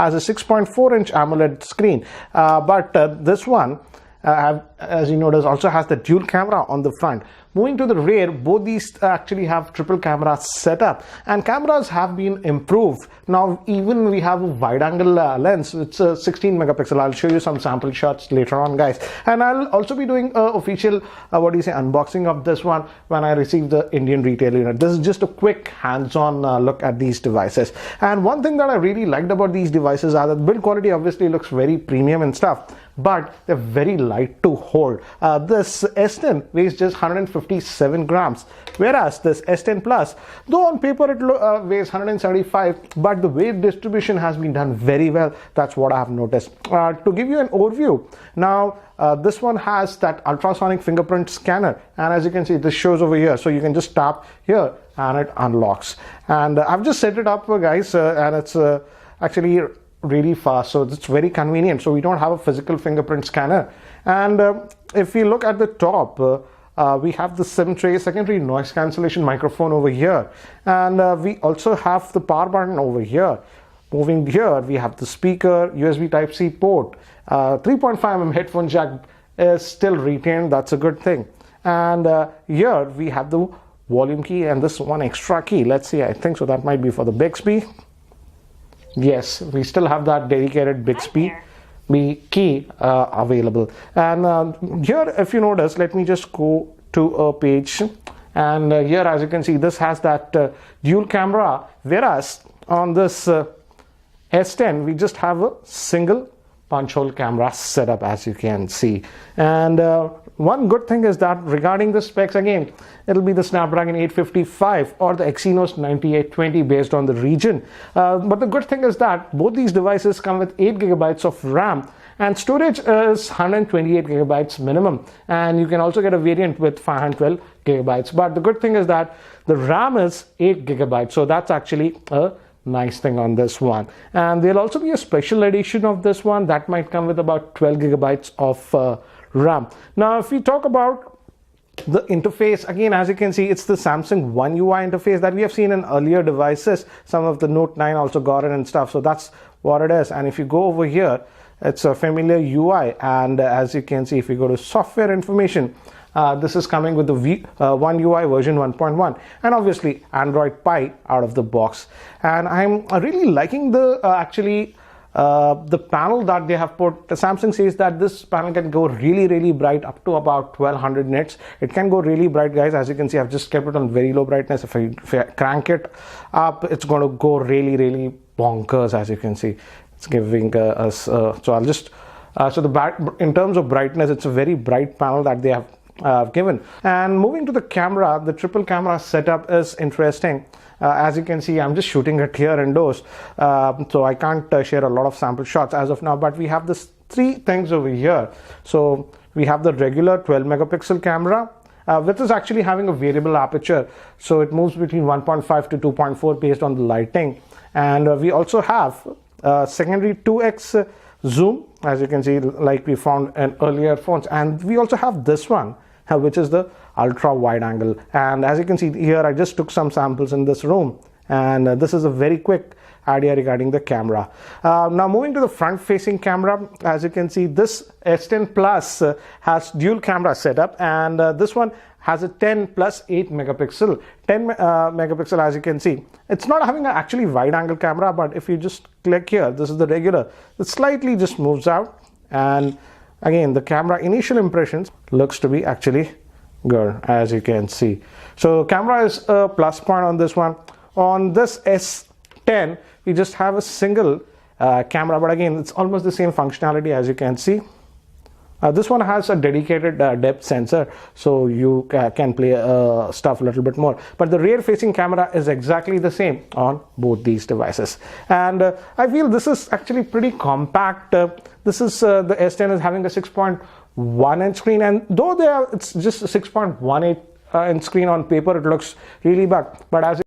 has a 6.4-inch AMOLED screen, but this one, as you notice, also has the dual camera on the front. Moving to the rear, both these actually have triple camera setup, and cameras have been improved. Now even we have a wide angle lens. It's a 16 megapixel. I'll show you some sample shots later on, guys, and I'll also be doing a official unboxing of this one when I receive the Indian retail unit. This is just a quick hands-on look at these devices. And one thing that I really liked about these devices are that build quality obviously looks very premium and stuff, but they're very light to hold. This S10 weighs just 157 grams, whereas this S10 Plus, though on paper it weighs 175, but the weight distribution has been done very well. That's what I have noticed. To give you an overview, now this one has that ultrasonic fingerprint scanner, and as you can see, this shows over here, so you can just tap here and it unlocks. And I've just set it up, guys, and it's actually really fast, so it's very convenient. So we don't have a physical fingerprint scanner. And if we look at the top, we have the SIM tray, secondary noise cancellation microphone over here, and we also have the power button over here. Moving here, we have the speaker, USB Type-C port, 3.5mm headphone jack is still retained. That's a good thing. And here we have the volume key and this one extra key. Let's see, I think so that might be for the Bixby. Yes, we still have that dedicated Bixby key available. And here, if you notice, let me just go to a page, and here, as you can see, this has that dual camera, whereas on this S10 we just have a single punch hole camera setup, as you can see. And one good thing is that regarding the specs, again, it'll be the Snapdragon 855 or the Exynos 9820 based on the region. But the good thing is that both these devices come with 8 gigabytes of RAM, and storage is 128 gigabytes minimum, and you can also get a variant with 512 gigabytes. But the good thing is that the RAM is 8 gigabytes, so that's actually a nice thing on this one. And there'll also be a special edition of this one that might come with about 12 gigabytes of RAM. Now if we talk about the interface, again, as you can see, it's the Samsung One UI interface that we have seen in earlier devices. Some of the Note 9 also got it and stuff, so that's what it is. And if you go over here, it's a familiar UI, and as you can see, if you go to software information, this is coming with the One UI version 1.1, and obviously Android Pie out of the box. And I'm really liking the the panel that they have put. Samsung says that this panel can go really bright, up to about 1200 nits. It can go really bright, guys. As you can see, I've just kept it on very low brightness. If I crank it up, it's going to go really bonkers. As you can see, it's giving us so I'll just in terms of brightness, it's a very bright panel that they have given. And moving to the camera, the triple camera setup is interesting. As you can see, I'm just shooting it here indoors, so I can't share a lot of sample shots as of now, but we have this 3 things over here. So we have the regular 12 megapixel camera, which is actually having a variable aperture, so it moves between 1.5 to 2.4 based on the lighting. And we also have secondary 2x zoom, as you can see, like we found in earlier phones. And we also have this one, which is the ultra wide angle. And as you can see here, I just took some samples in this room, and this is a very quick idea regarding the camera. Now moving to the front facing camera, as you can see, this S10 Plus has dual camera setup, and this one has a 10 plus 8 megapixel. 10 megapixel, as you can see, it's not having an actually wide angle camera, but if you just click here, this is the regular, it slightly just moves out. And again, the camera initial impressions looks to be actually good, as you can see. So camera is a plus point on this one. On this S10, we just have a single camera, but again, it's almost the same functionality, as you can see. This one has a dedicated depth sensor, so you can play stuff a little bit more. But the rear facing camera is exactly the same on both these devices. And I feel this is actually pretty compact. This is the S10 is having a 6.1 inch screen, and though it's just a 6.18 inch screen on paper, it looks really big. But as